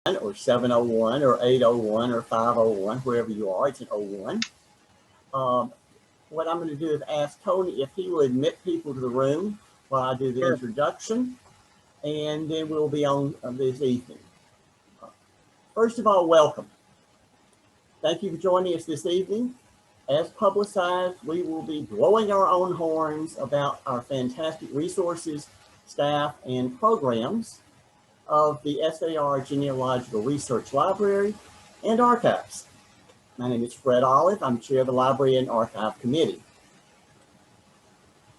or 701 or 801 or 501, wherever you are, it's an 01. What I'm going to do is ask Tony if he will admit people to the room while I do the introduction, and then we'll be on this evening. First of all, welcome. Thank you for joining us this evening. As publicized, we will be blowing our own horns about our fantastic resources, staff, and programs of the SAR Genealogical Research Library and Archives. My name is Fred Olive. I'm chair of the Library and Archive Committee.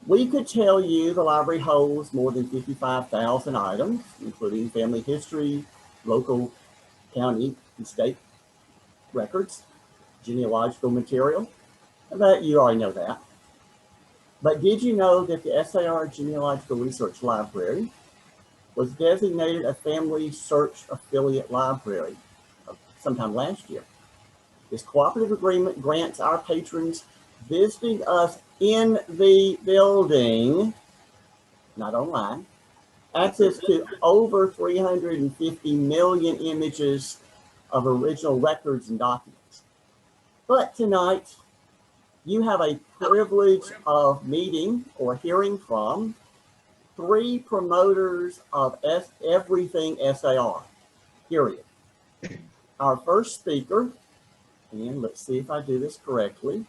We could tell you the library holds more than 55,000 items, including family history, local, county, and state records, genealogical material. But you already know that. But did you know that the SAR Genealogical Research Library was designated a Family Search Affiliate Library sometime last year? This cooperative agreement grants our patrons visiting us in the building, not online, access to over 350 million images of original records and documents. But tonight, you have a privilege of meeting or hearing from three promoters of everything SAR, period. Our first speaker, and let's see if I do this correctly.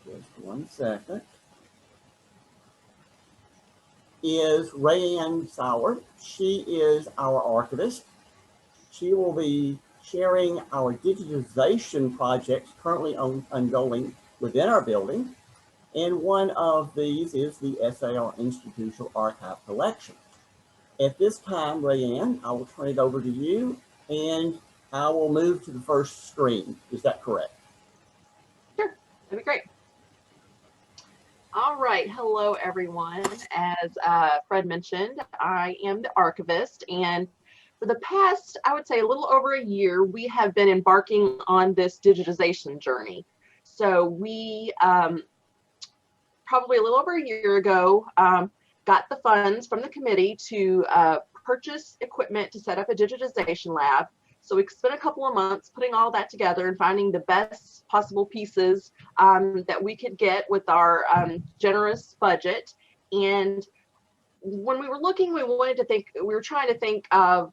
Just 1 second. Is Rayanne Sauer. She is our archivist. She will be sharing our digitization projects currently ongoing within our building. And one of these is the SAR Institutional Archive Collection. At this time, Rayanne, I will turn it over to you, and I will move to the first screen. Is that correct? Sure, that'd be great. All right, hello everyone. As Fred mentioned, I am the archivist, and for the past, I would say a little over a year, we have been embarking on this digitization journey. So we, probably a little over a year ago, got the funds from the committee to purchase equipment to set up a digitization lab. So we spent a couple of months putting all that together and finding the best possible pieces that we could get with our generous budget. And when we were looking, we were trying to think of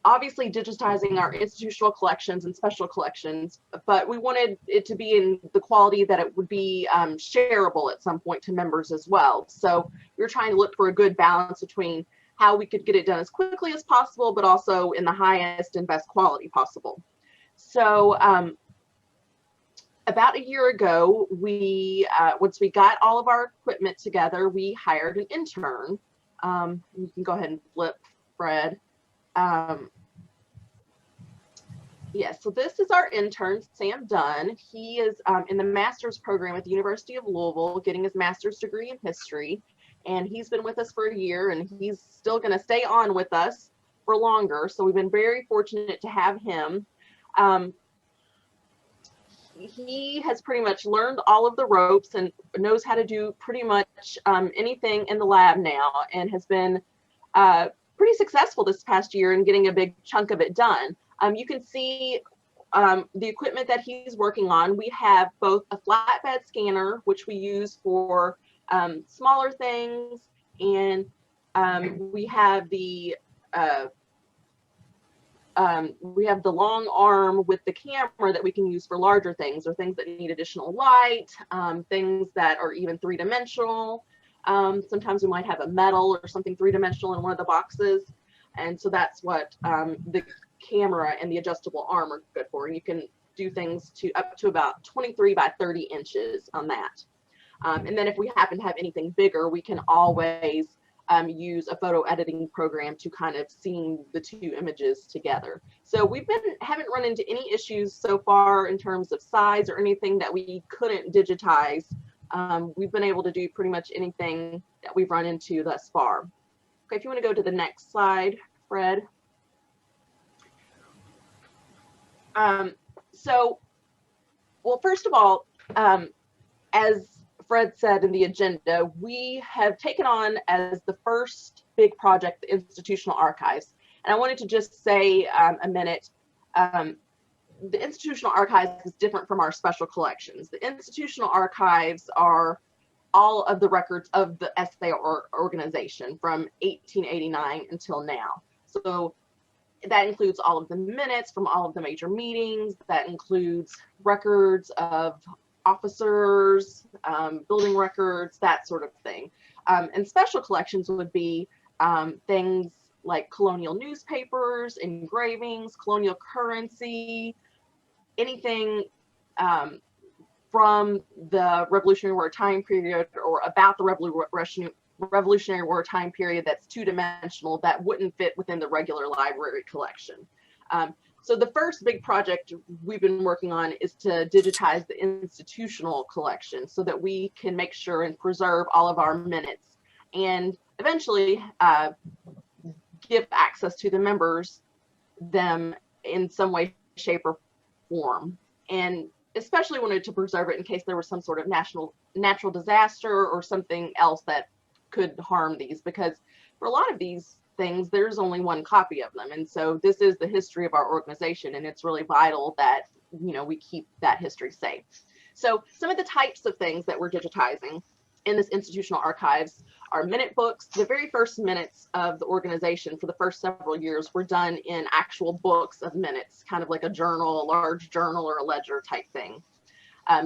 obviously digitizing our institutional collections and special collections, but we wanted it to be in the quality that it would be shareable at some point to members as well. So we were trying to look for a good balance between how we could get it done as quickly as possible, but also in the highest and best quality possible. So about a year ago, we once we got all of our equipment together, we hired an intern. You can go ahead and flip, Fred. Yeah, so this is our intern, Sam Dunn. He is in the master's program at the University of Louisville, getting his master's degree in history. And he's been with us for a year, and he's still going to stay on with us for longer. So we've been very fortunate to have him. He has pretty much learned all of the ropes and knows how to do pretty much anything in the lab now, and has been pretty successful this past year in getting a big chunk of it done. You can see the equipment that he's working on. We have both a flatbed scanner, which we use for smaller things, and we have the long arm with the camera that we can use for larger things, or things that need additional light, things that are even three-dimensional. Sometimes we might have a metal or something three-dimensional in one of the boxes. And so that's what the camera and the adjustable arm are good for. And you can do things to up to about 23 by 30 inches on that. And then if we happen to have anything bigger, we can always use a photo editing program to kind of seam the two images together. So we haven't run into any issues so far in terms of size or anything that we couldn't digitize. We've been able to do pretty much anything that we've run into thus far. Okay, if you want to go to the next slide, Fred. Well, first of all, as Fred said in the agenda, we have taken on as the first big project the institutional archives. And I wanted to just say a minute. The institutional archives is different from our special collections. The institutional archives are all of the records of the SAR organization from 1889 until now. So that includes all of the minutes from all of the major meetings. That includes records of officers, building records, that sort of thing. And special collections would be things like colonial newspapers, engravings, colonial currency, anything from the Revolutionary War time period or about the Revolutionary War time period that's two-dimensional, that wouldn't fit within the regular library collection. So the first big project we've been working on is to digitize the institutional collection so that we can make sure and preserve all of our minutes and eventually give access to the members them in some way, shape, or form. And especially wanted to preserve it in case there was some sort of natural disaster or something else that could harm these, because for a lot of these things, there's only one copy of them. And so this is the history of our organization, and it's really vital that, you know, we keep that history safe. So some of the types of things that we're digitizing in this institutional archives are minute books. The very first minutes of the organization for the first several years were done in actual books of minutes, kind of like a journal, a large journal or a ledger type thing.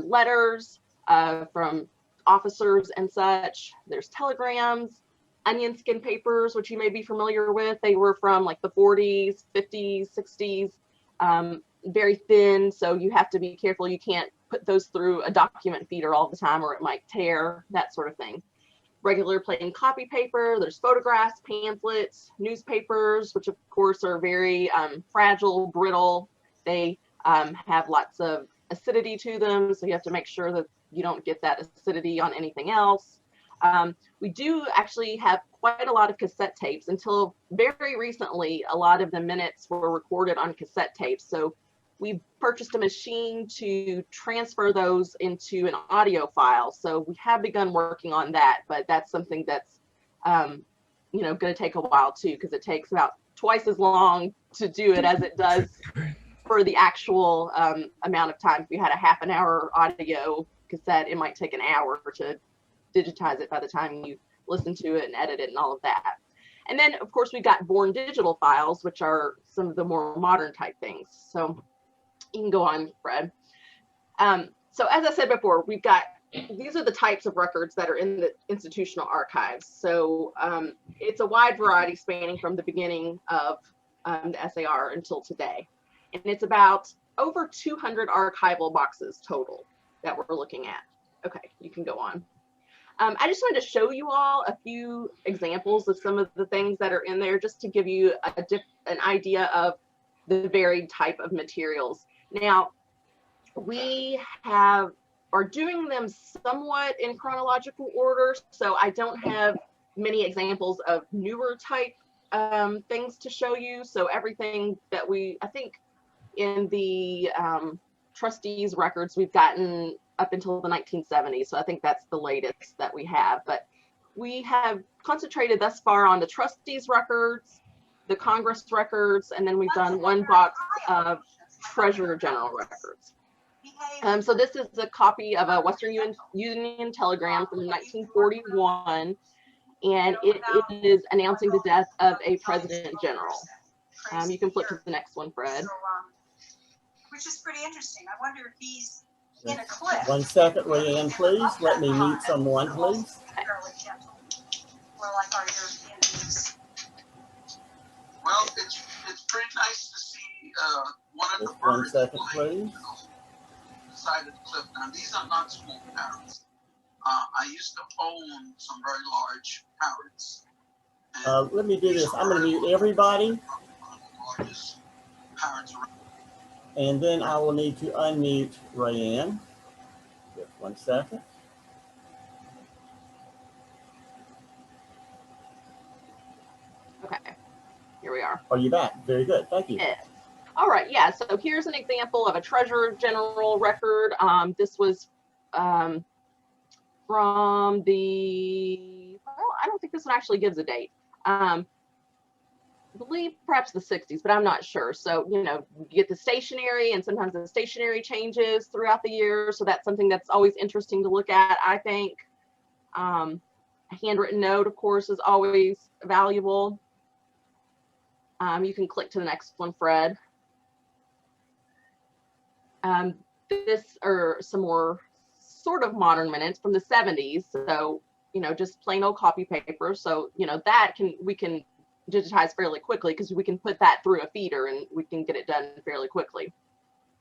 Letters from officers and such. There's telegrams, onion skin papers, which you may be familiar with. They were from like the 40s, 50s, 60s, very thin, so you have to be careful. You can't put those through a document feeder all the time or it might tear, that sort of thing. Regular plain copy paper, there's photographs, pamphlets, newspapers, which of course are very fragile, brittle. They have lots of acidity to them, so you have to make sure that you don't get that acidity on anything else. We do actually have quite a lot of cassette tapes. Until very recently, a lot of the minutes were recorded on cassette tapes. So we purchased a machine to transfer those into an audio file. So we have begun working on that, but that's something that's, you know, going to take a while too, because it takes about twice as long to do it as it does for the actual amount of time. If we had a half an hour audio cassette, it might take an hour to digitize it by the time you listen to it and edit it and all of that. And then of course we got born digital files, which are some of the more modern type things. So you can go on, Fred. So as I said before, we've got, these are the types of records that are in the institutional archives. So it's a wide variety spanning from the beginning of the SAR until today. And it's about over 200 archival boxes total that we're looking at. Okay, you can go on. I just wanted to show you all a few examples of some of the things that are in there, just to give you an idea of the varied type of materials. Now, we are doing them somewhat in chronological order, so I don't have many examples of newer type things to show you. So everything that I think in the trustees records, we've gotten up until the 1970s. So I think that's the latest that we have. But we have concentrated thus far on the trustees records, the Congress records, and then we've done one box of Treasurer General records. So this is a copy of a Western Union telegram from 1941, and it is announcing the death of a president general. You can flip to the next one, Fred. Which is pretty interesting. I wonder if he's in a cliff. 1 second, Leanne, please. Let me mute someone, please. Fairly gentle. Or like our European news. Well, it's pretty nice to see one of the Just 1 birds second, flying, please. the side of the cliff. Now, these are not small parrots. I used to own some very large parrots. Let me do this. I'm going to mute everybody. One of the largest parrots around. And then I will need to unmute Rayanne. Just 1 second. Okay, here we are. Are you back? Very good. Thank you. Yes. All right, yeah, so here's an example of a Treasurer General record. This was from the, well, I don't think this one actually gives a date. believe perhaps the 60s, but I'm not sure. So, you know, you get the stationery, and sometimes the stationery changes throughout the year. So that's something that's always interesting to look at, I think. A handwritten note, of course, is always valuable. You can click to the next one, Fred. This are some more sort of modern minutes from the 70s. So, you know, just plain old copy paper. So, you know, that we can digitize fairly quickly because we can put that through a feeder and we can get it done fairly quickly.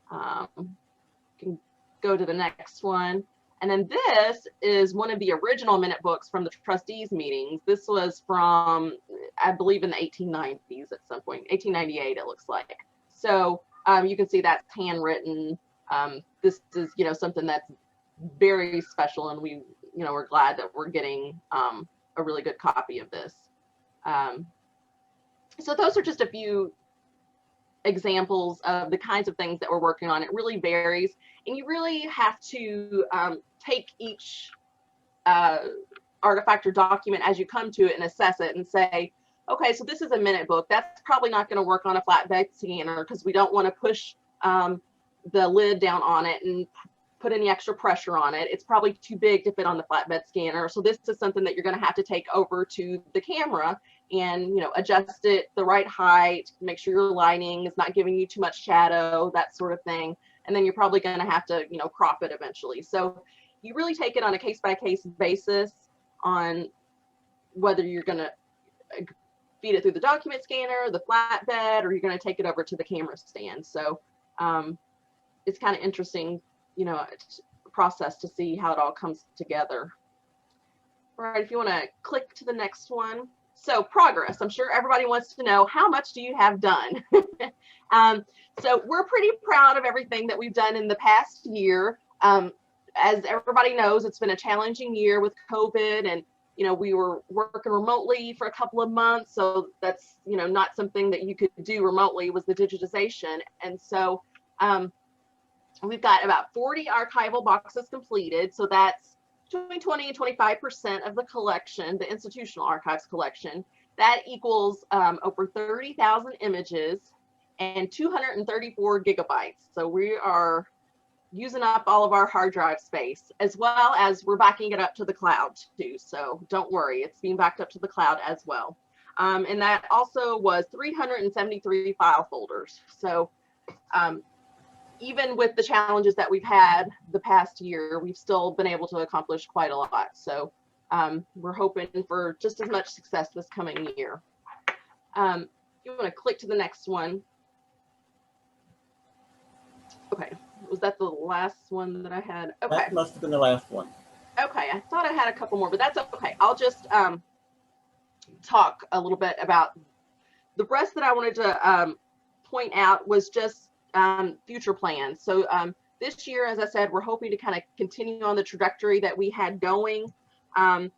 Can go to the next one. And then this is one of the original minute books from the trustees meetings. This was from, I believe, in the 1890s at some point, 1898 it looks like. So you can see that's handwritten. This is, you know, something that's very special, and we, you know, we're glad that we're getting a really good copy of this. So those are just a few examples of the kinds of things that we're working on. It really varies, and you really have to take each artifact or document as you come to it and assess it and say, okay, so this is a minute book. That's probably not going to work on a flatbed scanner because we don't want to push the lid down on it and put any extra pressure on it. It's probably too big to fit on the flatbed scanner. So this is something that you're going to have to take over to the camera and, you know, adjust it the right height, make sure your lighting is not giving you too much shadow, that sort of thing. And then you're probably going to have to, you know, crop it eventually. So you really take it on a case-by-case basis on whether you're going to feed it through the document scanner, the flatbed, or you're going to take it over to the camera stand. So it's kind of interesting, you know, process to see how it all comes together. All right, if you want to click to the next one. So progress, I'm sure everybody wants to know, how much do you have done? So we're pretty proud of everything that we've done in the past year. As everybody knows, it's been a challenging year with COVID, and, you know, we were working remotely for a couple of months. So that's, you know, not something that you could do remotely, was the digitization. And so we've got about 40 archival boxes completed. So that's between 20 and 25% of the collection, the institutional archives collection. That equals over 30,000 images and 234 gigabytes. So we are using up all of our hard drive space, as well as we're backing it up to the cloud too. So don't worry, it's being backed up to the cloud as well. And that also was 373 file folders. So even with the challenges that we've had the past year, we've still been able to accomplish quite a lot. So we're hoping for just as much success this coming year. You want to click to the next one. Okay, was that the last one that I had? Okay. That must have been the last one. Okay, I thought I had a couple more, but that's okay. I'll just talk a little bit about the rest that I wanted to point out was just future plans. So this year, as I said, we're hoping to kind of continue on the trajectory that we had going. As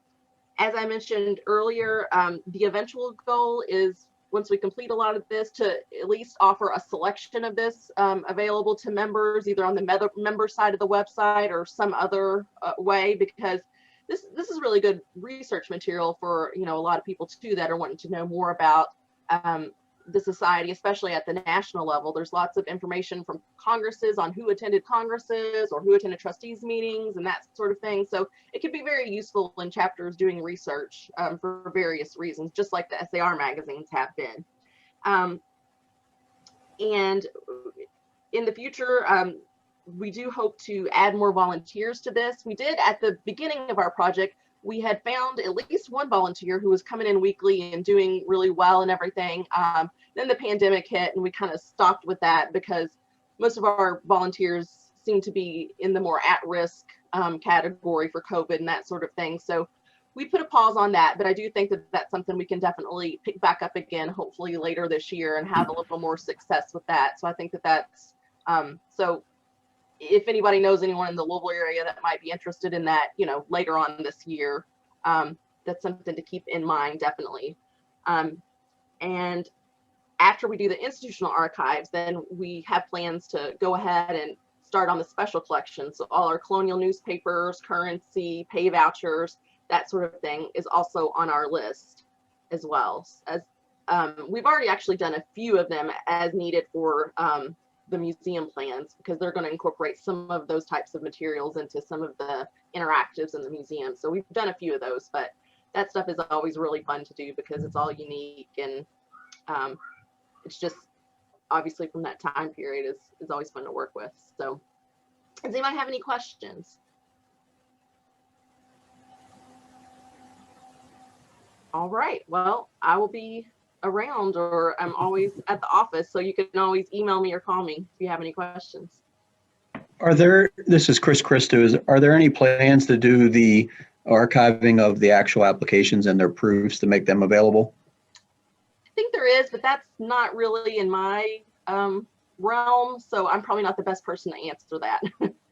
I mentioned earlier, the eventual goal is, once we complete a lot of this, to at least offer a selection of this available to members, either on the member side of the website or some other way, because this is really good research material for, you know, a lot of people too that are wanting to know more about the society, especially at the national level. There's lots of information from congresses on who attended congresses or who attended trustees meetings and that sort of thing. So it can be very useful in chapters doing research for various reasons, just like the SAR magazines have been. And in the future, we do hope to add more volunteers to this. We did at the beginning of our project, we had found at least one volunteer who was coming in weekly and doing really well and everything. Then the pandemic hit and we kind of stopped with that because most of our volunteers seem to be in the more at-risk category for COVID and that sort of thing. So we put a pause on that, but I do think that that's something we can definitely pick back up again, hopefully later this year, and have a little more success with that. So I think that that's, so if anybody knows anyone in the Louisville area that might be interested in that, you know, later on this year, that's something to keep in mind, definitely. And after we do the institutional archives, then we have plans to go ahead and start on the special collections. So all our colonial newspapers, currency, pay vouchers, that sort of thing is also on our list as well. we've already actually done a few of them as needed for the museum plans, because they're going to incorporate some of those types of materials into some of the interactives in the museum. So we've done a few of those, but that stuff is always really fun to do because it's all unique, and it's just obviously from that time period is always fun to work with. So does anybody have any questions? All right, well, I will be around, or I'm always at the office, so you can always email me or call me if you have any questions. This is Chris Christo, are there any plans to do the archiving of the actual applications and their proofs to make them available? I think there is, but that's not really in my realm, so I'm probably not the best person to answer that.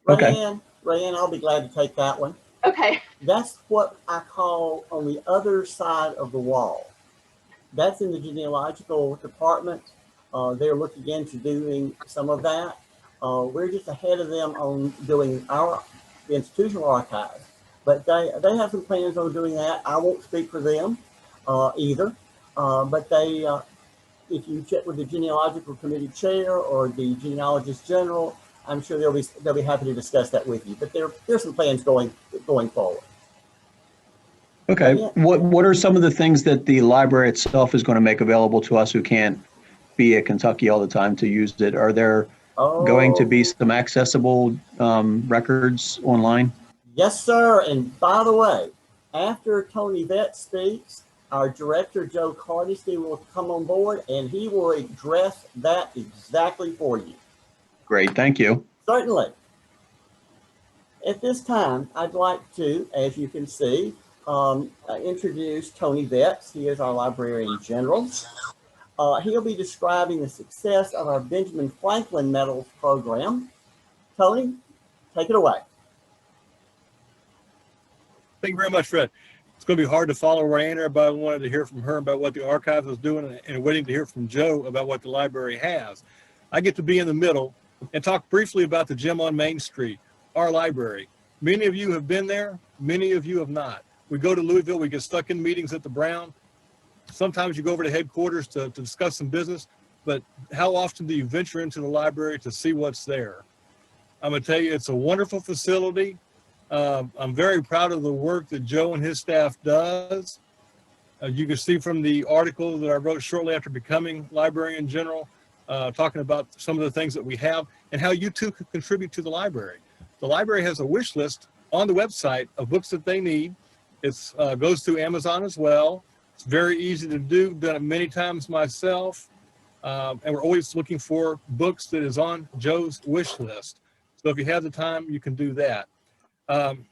Okay. Rayanne, I'll be glad to take that one. Okay. That's what I call on the other side of the wall. That's in the genealogical department. They're looking into doing some of that. We're just ahead of them on doing the institutional archives, but they have some plans on doing that. I won't speak for them either, but they, if you check with the genealogical committee chair or the genealogist general, I'm sure they'll be happy to discuss that with you. But there's some plans going forward. Okay. What are some of the things that the library itself is going to make available to us who can't be at Kentucky all the time to use it? Are there going to be some accessible records online? Yes, sir. And by the way, after Tony Vett speaks, our director, Joe Cardisty, will come on board and he will address that exactly for you. Great. Thank you. Certainly. At this time, I'd like to, as you can see, introduce Tony Vett. He is our librarian general. He'll be describing the success of our Benjamin Franklin Medals program. Tony, take it away. Thank you very much, Fred. It's going to be hard to follow Rayanne. Everybody wanted to hear from her about what the archives was doing and waiting to hear from Joe about what the library has. I get to be in the middle and talk briefly about the gym on Main Street, our library. Many of you have been there. Many of you have not. We go to Louisville. We get stuck in meetings at the Brown. Sometimes you go over to headquarters to discuss some business, but how often do you venture into the library to see what's there? I'm going to tell you, it's a wonderful facility. I'm very proud of the work that Joe and his staff does. You can see from the article that I wrote shortly after becoming librarian general, talking about some of the things that we have and how you too can contribute to the library. The library has a wish list on the website of books that they need. It goes through Amazon as well. It's very easy to do, done it many times myself. And we're always looking for books that is on Joe's wish list. So if you have the time, you can do that. I'm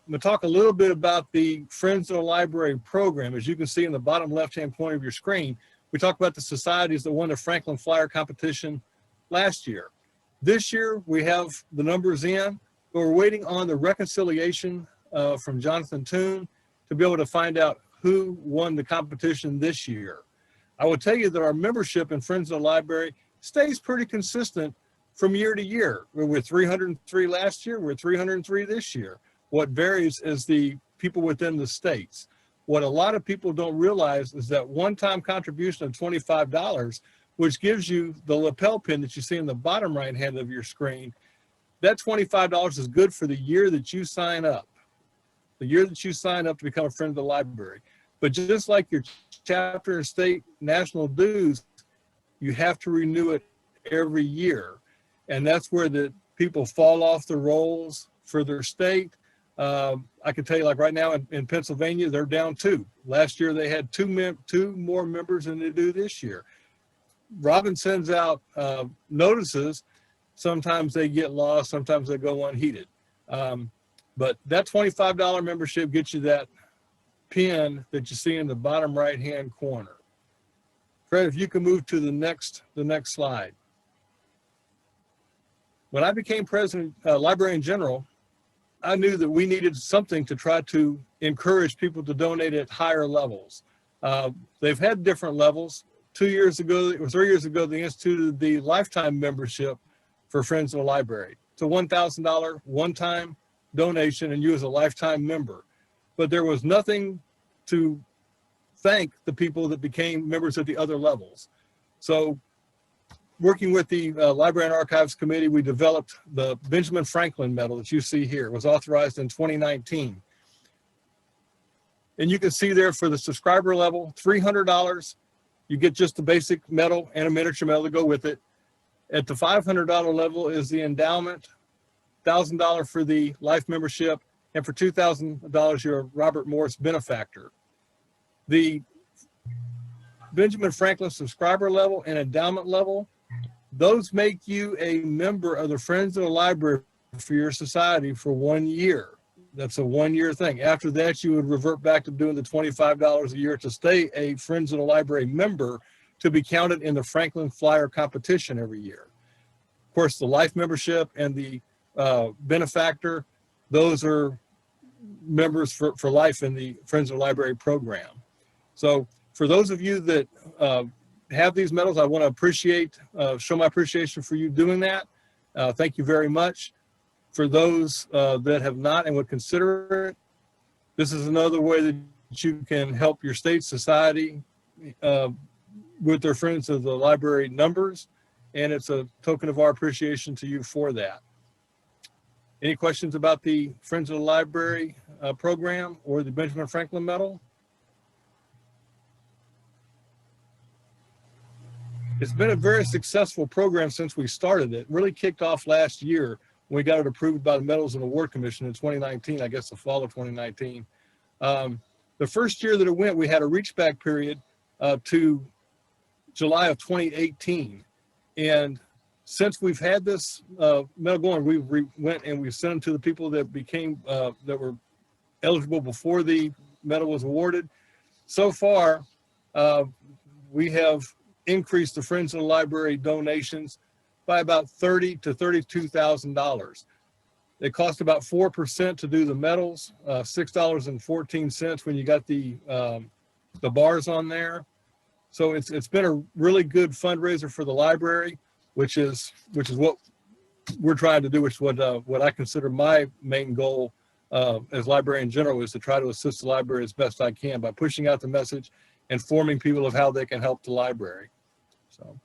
going to talk a little bit about the Friends of the Library program. As you can see in the bottom left-hand corner of your screen, we talk about the societies that won the Franklin Flyer competition last year. This year, we have the numbers in, but we're waiting on the reconciliation from Jonathan Toon to be able to find out who won the competition this year. I will tell you that our membership in Friends of the Library stays pretty consistent from year to year. We were 303 last year, we're 303 this year. What varies is the people within the states. What a lot of people don't realize is that one-time contribution of $25, which gives you the lapel pin that you see in the bottom right hand of your screen, that $25 is good for the year that you sign up. The year that you sign up to become a friend of the library. But just like your chapter and state national dues, you have to renew it every year. And that's where the people fall off the rolls for their state. I can tell you, like right now in Pennsylvania, they're down 2. Last year they had 2 more members than they do this year. Robin sends out notices. Sometimes they get lost, sometimes they go unheeded. But that $25 membership gets you that pin that you see in the bottom right-hand corner. Fred, if you can move to the next slide. When I became president, librarian general, I knew that we needed something to try to encourage people to donate at higher levels. They've had different levels. 2 years ago, or 3 years ago, they instituted the lifetime membership for Friends of the Library. It's a $1,000 one-time donation and you as a lifetime member. But there was nothing to thank the people that became members at the other levels. So working with the Library and Archives Committee, we developed the Benjamin Franklin Medal that you see here. It was authorized in 2019. And you can see there for the subscriber level, $300, you get just the basic medal and a miniature medal to go with it. At the $500 level is the endowment, $1,000 for the life membership, and for $2,000, you're a Robert Morris benefactor. The Benjamin Franklin subscriber level and endowment level, those make you a member of the Friends of the Library for your society for 1 year. That's a 1 year thing. After that, you would revert back to doing the $25 a year to stay a Friends of the Library member to be counted in the Franklin Flyer competition every year. Of course, the life membership and the benefactor, those are members for life in the Friends of the Library program. So for those of you that have these medals, I want to show my appreciation for you doing that. Thank you very much. For those that have not and would consider it, this is another way that you can help your state society with their Friends of the Library numbers, and it's a token of our appreciation to you for that. Any questions about the Friends of the Library program or the Benjamin Franklin Medal? It's been a very successful program since we started it. It really kicked off last year when we got it approved by the Medals and Award Commission in 2019, I guess the fall of 2019. The first year that it went, we had a reach back period to July of 2018. And since we've had this medal going, we went and we sent them to the people that became, that were eligible before the medal was awarded. So far, we have increased the Friends of the Library donations by about $30,000 to $32,000. It cost about 4% to do the medals, $6.14 when you got the bars on there. So it's been a really good fundraiser for the library, which is what we're trying to do, which is what I consider my main goal as librarian in general, is to try to assist the library as best I can by pushing out the message, informing people of how they can help the library. So, are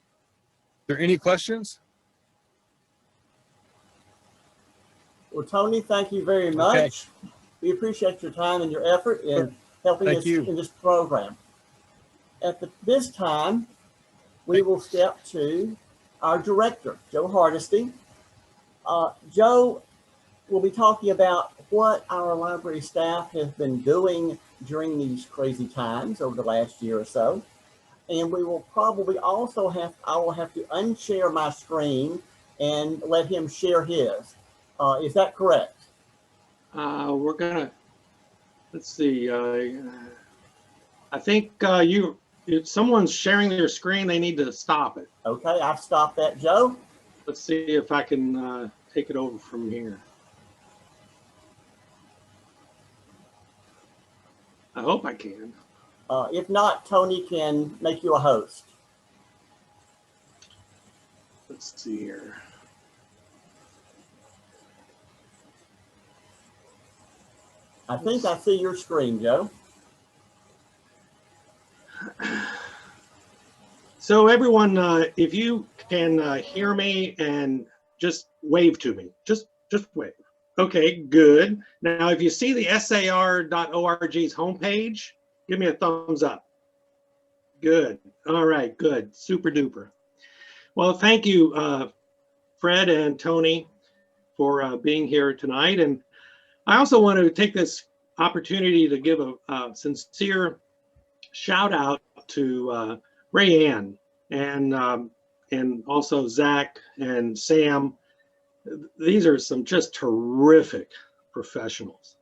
there any questions? Well, Tony, thank you very much. Okay. We appreciate your time and your effort in helping us in this program. At this time, we will step to our director, Joe Hardesty. Joe will be talking about what our library staff has been doing during these crazy times over the last year or so. And we will probably also I will have to unshare my screen and let him share his. Is that correct? We're gonna, let's see. I think if someone's sharing their screen, they need to stop it. Okay, I've stopped that, Joe. Let's see if I can take it over from here. I hope I can. If not, Tony can make you a host. Let's see here. I think I see your screen, Joe. So everyone, if you can hear me and just wave to me, just wave. Okay, good. Now, if you see the SAR.org's homepage, give me a thumbs up. Good. All right, good. Super duper. Well, thank you, Fred and Tony, for being here tonight. And I also want to take this opportunity to give a sincere shout out to Ray Ann and also Zach and Sam. These are some just terrific professionals.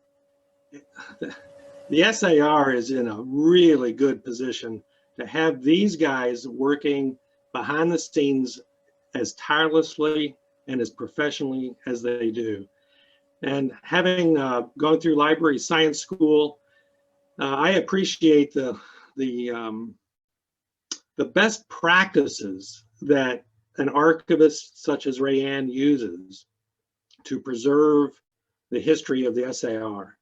The SAR is in a really good position to have these guys working behind the scenes as tirelessly and as professionally as they do. And having gone through library science school, I appreciate the best practices that an archivist such as Ray Ann uses to preserve the history of the SAR.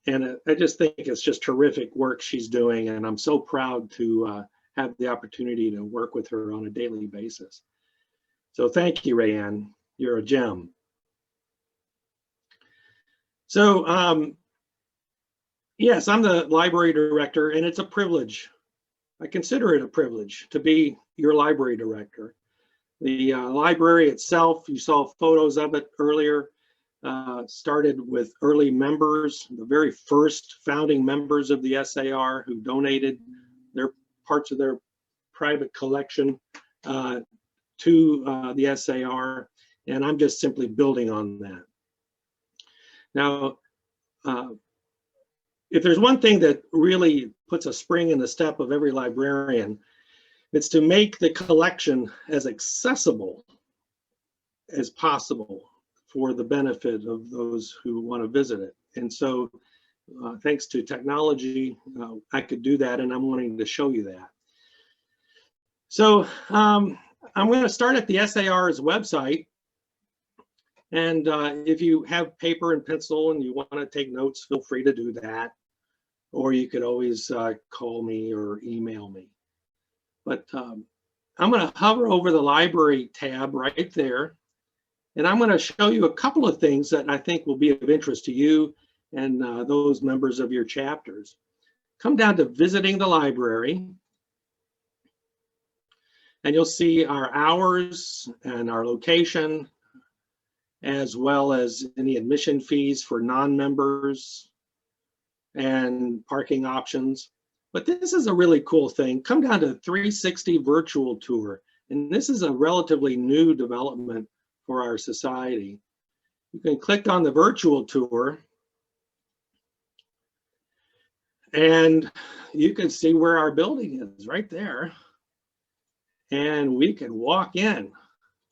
And I just think it's just terrific work she's doing, and I'm so proud to have the opportunity to work with her on a daily basis. So thank you, Rayanne. You're a gem. So yes, I'm the library director, and it's a privilege. I consider it a privilege to be your library director. The library itself, you saw photos of it earlier, started with early members, the very first founding members of the SAR who donated their parts of their private collection to the SAR, and I'm just simply building on that. Now, if there's one thing that really puts a spring in the step of every librarian, it's to make the collection as accessible as possible for the benefit of those who want to visit it. And so thanks to technology, I could do that, and I'm wanting to show you that. So I'm going to start at the SAR's website. And if you have paper and pencil and you want to take notes, feel free to do that. Or you could always call me or email me. But I'm going to hover over the library tab right there. And I'm going to show you a couple of things that I think will be of interest to you and those members of your chapters. Come down to visiting the library. And you'll see our hours and our location, as well as any admission fees for non-members and parking options. But this is a really cool thing. Come down to 360 virtual tour. And this is a relatively new development for our society. You can click on the virtual tour and you can see where our building is right there. And we can walk in.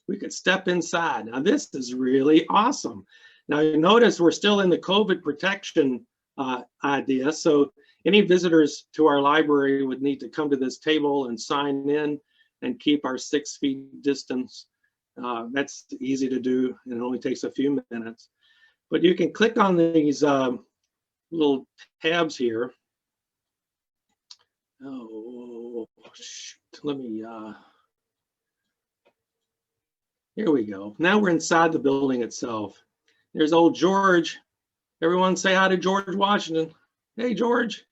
We could step inside. Now this is really awesome. Now you notice we're still in the COVID protection idea. So any visitors to our library would need to come to this table and sign in and keep our 6 feet distance. That's easy to do, and it only takes a few minutes. But you can click on these little tabs here. Oh, shoot. Let me, here we go. Now we're inside the building itself. There's old George. Everyone say hi to George Washington. Hey, George.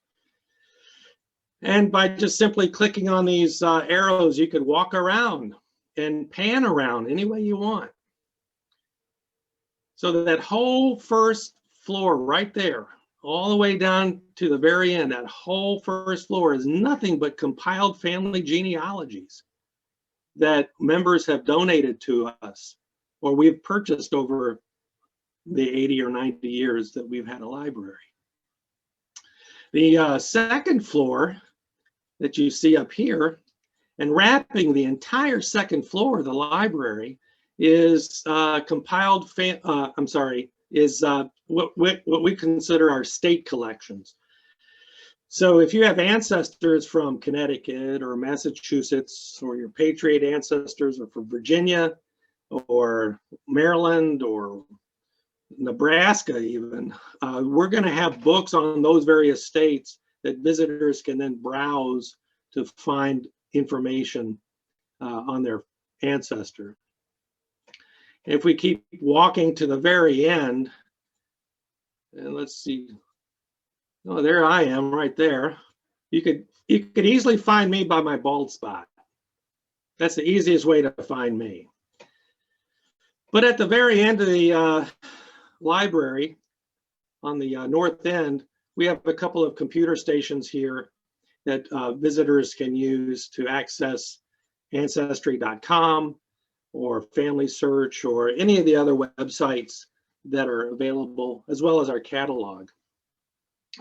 And by just simply clicking on these arrows, you could walk around and pan around any way you want. So that whole first floor right there, all the way down to the very end, that whole first floor is nothing but compiled family genealogies that members have donated to us or we've purchased over the 80 or 90 years that we've had a library. The second floor that you see up here, and wrapping the entire second floor of the library, is compiled, what we consider our state collections. So if you have ancestors from Connecticut or Massachusetts, or your Patriot ancestors are from Virginia or Maryland or Nebraska even, we're going to have books on those various states that visitors can then browse to find information on their ancestor. If we keep walking to the very end, and let's see, oh, there I am right there. You could easily find me by my bald spot. That's the easiest way to find me. But at the very end of the library, on the north end, we have a couple of computer stations here that visitors can use to access Ancestry.com or Family Search or any of the other websites that are available, as well as our catalog.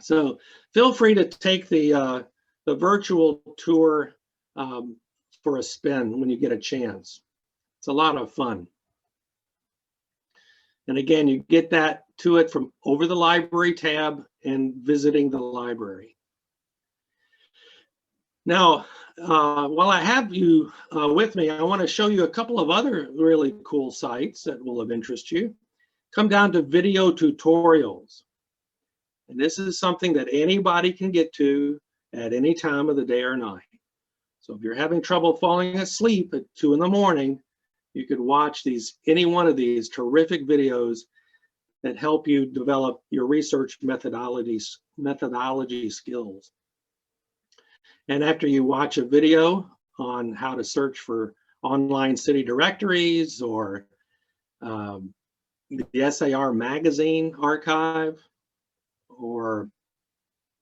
So feel free to take the virtual tour for a spin when you get a chance. It's a lot of fun. And again, you get that to it from over the library tab and visiting the library. Now, while I have you with me, I want to show you a couple of other really cool sites that will have interest you. Come down to video tutorials. And this is something that anybody can get to at any time of the day or night. So if you're having trouble falling asleep at 2 in the morning, you could watch any one of these terrific videos that help you develop your research methodology skills. And after you watch a video on how to search for online city directories or the SAR magazine archive or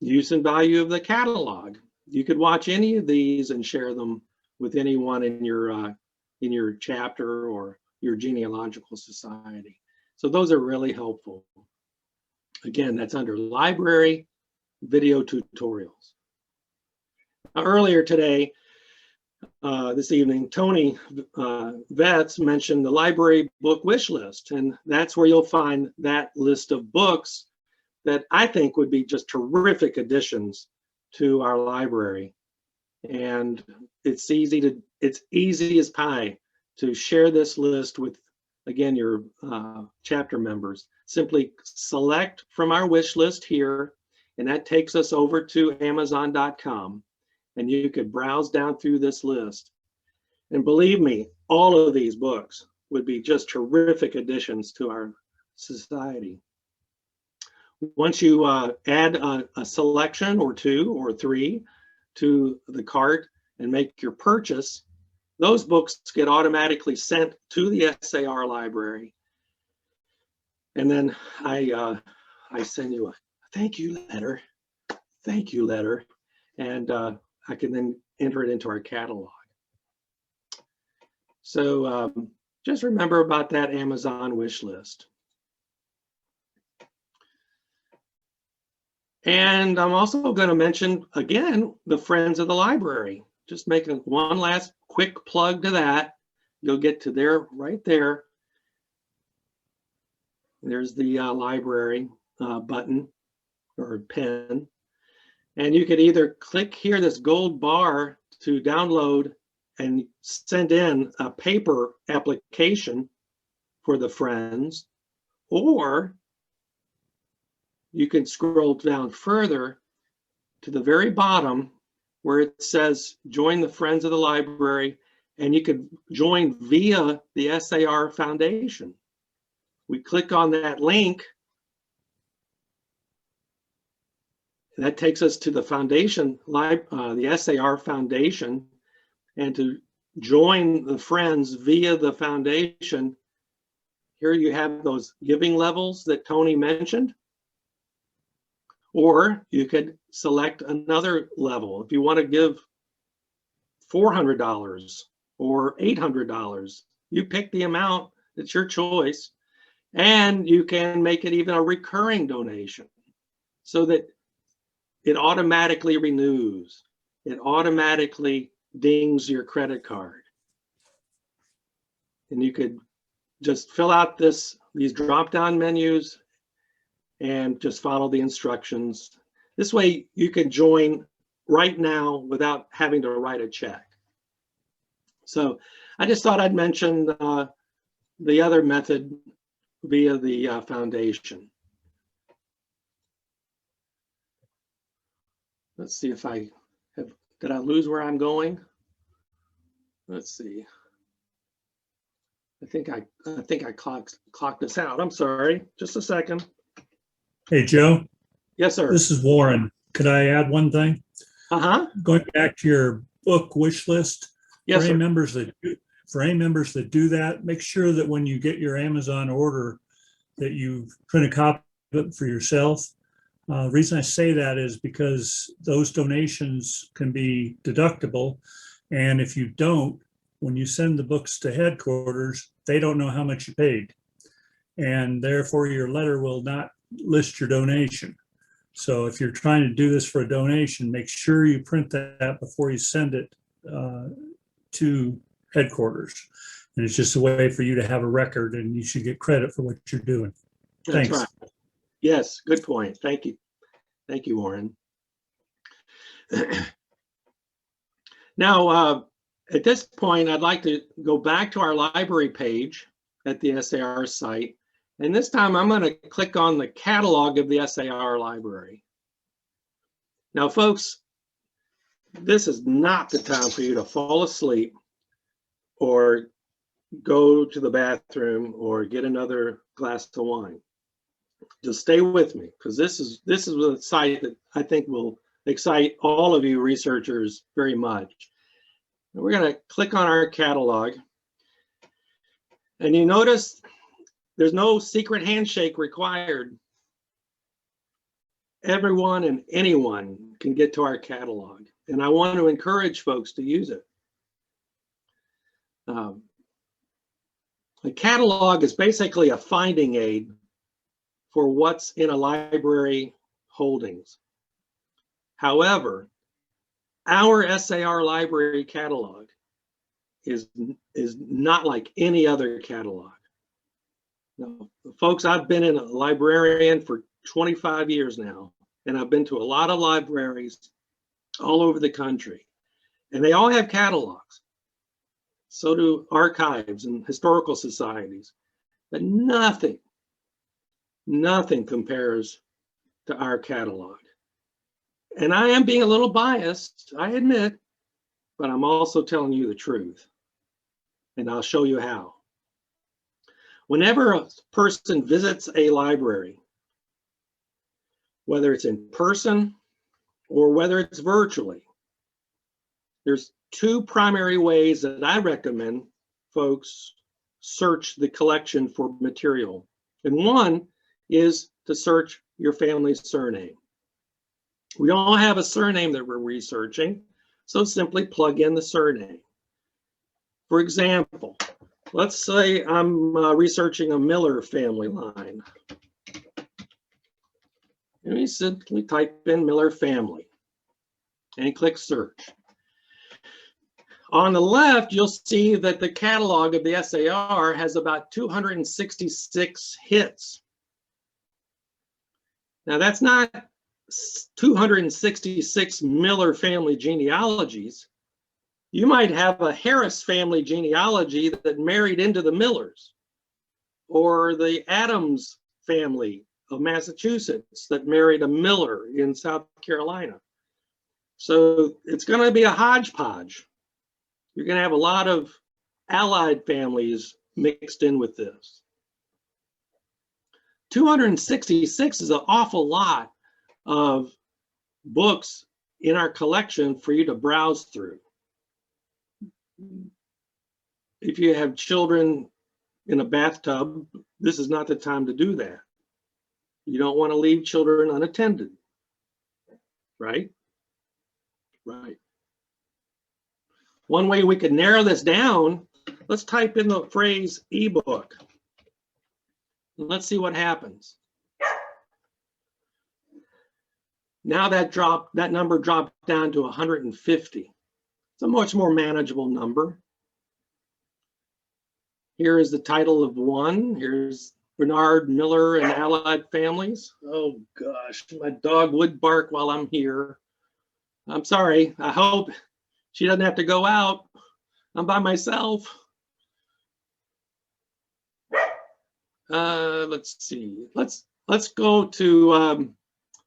use and value of the catalog, you could watch any of these and share them with anyone in your chapter or your genealogical society. So those are really helpful. Again, that's under library video tutorials. Now, earlier today, this evening, Tony Vetz mentioned the library book wish list, and that's where you'll find that list of books that I think would be just terrific additions to our library. And it's easy as pie to share this list with, again, your chapter members. Simply select from our wish list here, and that takes us over to Amazon.com. And you could browse down through this list. And believe me, all of these books would be just terrific additions to our society. Once you add a selection or 2 or 3 to the cart and make your purchase, those books get automatically sent to the SAR library. And then I send you a thank you letter, and I can then enter it into our catalog. So just remember about that Amazon wish list. And I'm also going to mention, again, the Friends of the Library. Just making one last quick plug to that. You'll get to there right there. There's the library button or pen. And you could either click here, this gold bar, to download and send in a paper application for the Friends, or you can scroll down further to the very bottom where it says join the Friends of the Library, and you could join via the SAR Foundation. We click on that link. That takes us to the foundation, the SAR Foundation, and to join the Friends via the foundation, here you have those giving levels that Tony mentioned, or you could select another level. If you want to give $400 or $800, you pick the amount, it's your choice, and you can make it even a recurring donation so that it automatically renews. It automatically dings your credit card. And you could just fill out these drop-down menus and just follow the instructions. This way you can join right now without having to write a check. So I just thought I'd mention the other method via the foundation. Let's see if did I lose where I'm going? Let's see. I think I clocked this out. I'm sorry, just a second. Hey, Joe. Yes, sir. This is Warren. Could I add one thing? Uh-huh. Going back to your book wish list, Yes, for any sir. members that do that, make sure that when you get your Amazon order that you print a copy of it for yourself. The reason I say that is because those donations can be deductible. And if you don't, when you send the books to headquarters, they don't know how much you paid. And therefore your letter will not list your donation. So if you're trying to do this for a donation, make sure you print that before you send it to headquarters. And it's just a way for you to have a record, and you should get credit for what you're doing. That's Thanks. right. Yes, good point. Thank you. Thank you, Warren. Now, at this point, I'd like to go back to our library page at the SAR site And this time I'm going to click on the catalog of the SAR library. Now, folks, this is not the time for you to fall asleep or go to the bathroom or get another glass of wine. Just stay with me, because this is a site that I think will excite all of you researchers very much. And we're going to click on our catalog, and you notice there's no secret handshake required. Everyone and anyone can get to our catalog, and I want to encourage folks to use it. The catalog is basically a finding aid for what's in a library holdings. However, our SAR library catalog is not like any other catalog. Now, folks, I've been a librarian for 25 years now, and I've been to a lot of libraries all over the country, and they all have catalogs. So do archives and historical societies, but nothing compares to our catalog. And I am being a little biased, I admit, but I'm also telling you the truth, and I'll show you how. Whenever a person visits a library, whether it's in person or whether it's virtually, there's two primary ways that I recommend folks search the collection for material. And one is to search your family's surname. We all have a surname that we're researching, so simply plug in the surname. For example, let's say I'm researching a Miller family line. Let me simply type in Miller family and click search. On the left, you'll see that the catalog of the SAR has about 266 hits. Now, that's not 266 Miller family genealogies. You might have a Harris family genealogy that married into the Millers, or the Adams family of Massachusetts that married a Miller in South Carolina. So it's going to be a hodgepodge. You're going to have a lot of allied families mixed in with this. 266 is an awful lot of books in our collection for you to browse through. If you have children in a bathtub, this is not the time to do that. You don't want to leave children unattended, right? Right. One way we could narrow this down, let's type in the phrase ebook. Let's see what happens. Now that number dropped down to 150. It's a much more manageable number. Here is the title of one. Here's Bernard Miller and Allied Families. Oh gosh, my dog would bark while I'm here. I'm sorry. I hope she doesn't have to go out. I'm by myself. Let's see. Let's go to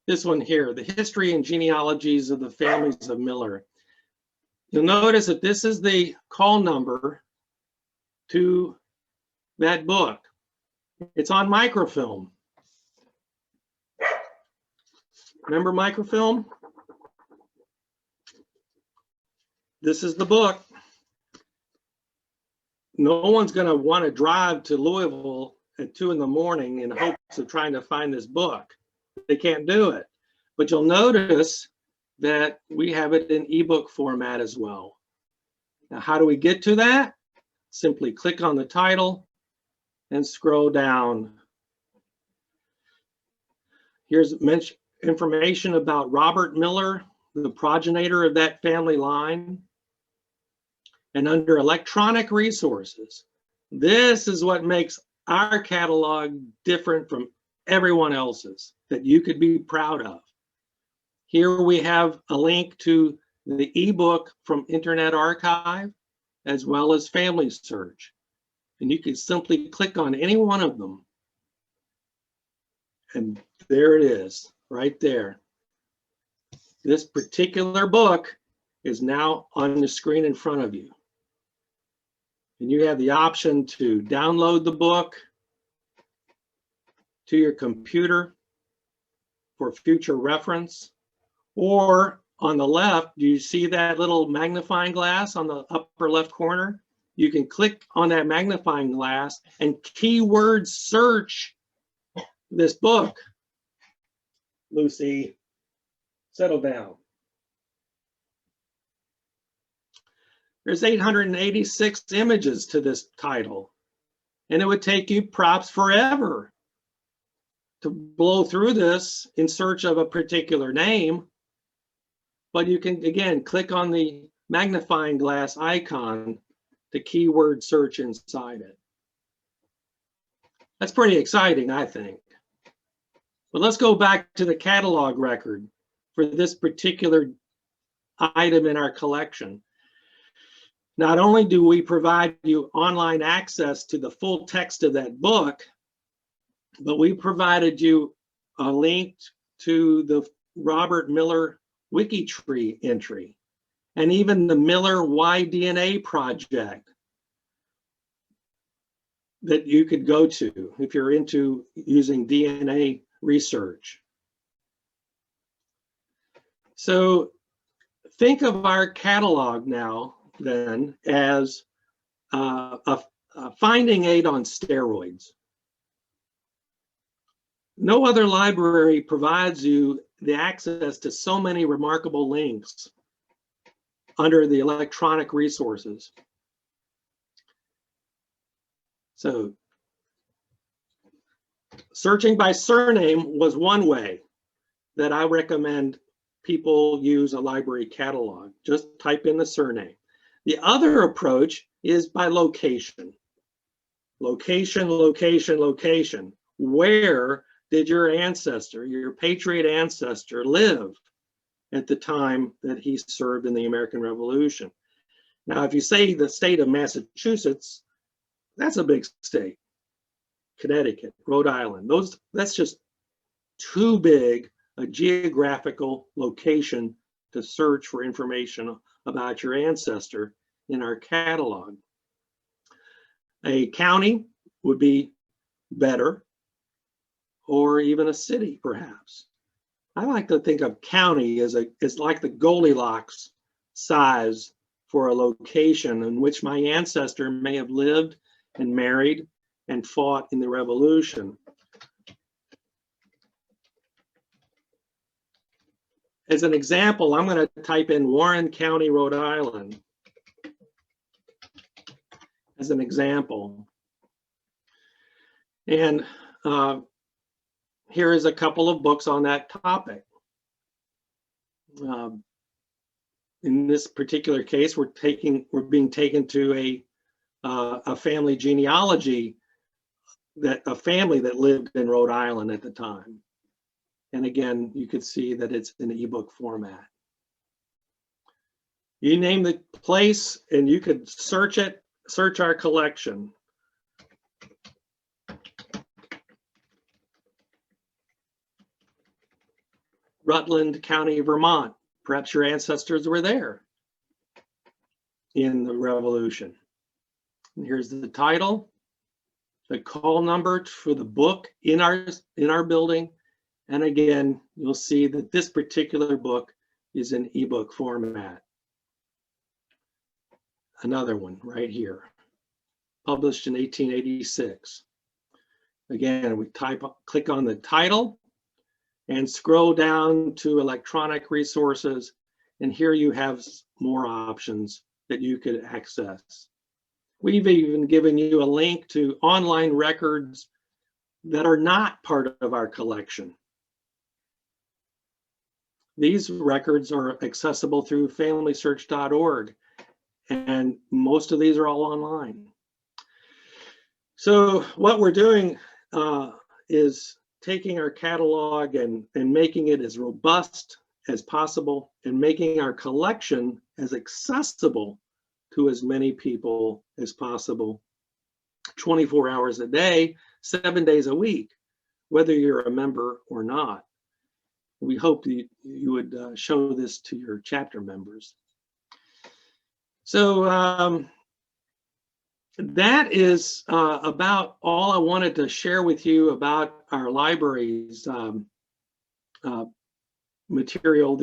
this one here, the history and genealogies of the families of Miller. You'll notice that this is the call number to that book. It's on microfilm. Remember microfilm? This is the book. No one's going to want to drive to Louisville at 2 in the morning in hopes of trying to find this book. They can't do it. But you'll notice that we have it in ebook format as well. Now, how do we get to that? Simply click on the title and scroll down. Here's information about Robert Miller, the progenitor of that family line. And under electronic resources, this is what makes our catalog different from everyone else's that you could be proud of. Here we have a link to the ebook from Internet Archive, as well as Family Search. And you can simply click on any one of them And there it is, right there. This particular book is now on the screen in front of you. And you have the option to download the book to your computer for future reference. Or on the left, do you see that little magnifying glass on the upper left corner? You can click on that magnifying glass and keyword search this book. Lucy, settle down. There's 886 images to this title, and it would take you perhaps forever to blow through this in search of a particular name. But you can, again, click on the magnifying glass icon to keyword search inside it. That's pretty exciting, I think. But let's go back to the catalog record for this particular item in our collection. Not only do we provide you online access to the full text of that book, but we provided you a link to the Robert Miller Wikitree entry, and even the Miller Y-DNA project that you could go to if you're into using DNA research. So think of our catalog now then as a finding aid on steroids. No other library provides you the access to so many remarkable links under the electronic resources. So searching by surname was one way that I recommend people use a library catalog. Just type in the surname. The other approach is by location. Location, location, location. Where did your ancestor, your patriot ancestor, live at the time that he served in the American Revolution? Now, if you say the state of Massachusetts, that's a big state. Connecticut, Rhode Island, that's just too big a geographical location to search for information about your ancestor in our catalog. A county would be better, or even a city, perhaps. I like to think of county as like the Goldilocks size for a location in which my ancestor may have lived and married and fought in the Revolution. As an example, I'm going to type in Warren County, Rhode Island, as an example. And here is a couple of books on that topic. In this particular case, we're being taken to a family genealogy, that a family that lived in Rhode Island at the time. And again, you could see that it's in ebook format. You name the place and you could search it, search our collection. Rutland County, Vermont. Perhaps your ancestors were there in the Revolution. And here's the title, the call number for the book in our building. And again, you'll see that this particular book is in ebook format. Another one right here, published in 1886. Again, we click on the title and scroll down to electronic resources. And here you have more options that you could access. We've even given you a link to online records that are not part of our collection. These records are accessible through familysearch.org, and most of these are all online. So what we're doing is taking our catalog and making it as robust as possible and making our collection as accessible to as many people as possible, 24 hours a day, 7 days a week. whether you're a member or not. We hope that you would show this to your chapter members. So that is about all I wanted to share with you about our library's material.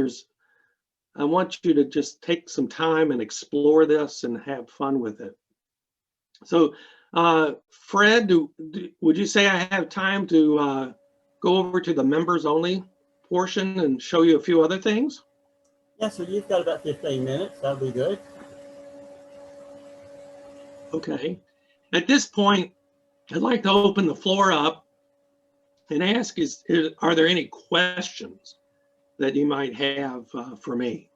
I want you to just take some time and explore this and have fun with it. So Fred, would you say I have time to go over to the members only portion and show you a few other things? Yeah, so you've got about 15 minutes. That'll be good. Okay. At this point, I'd like to open the floor up and ask, are there any questions that you might have for me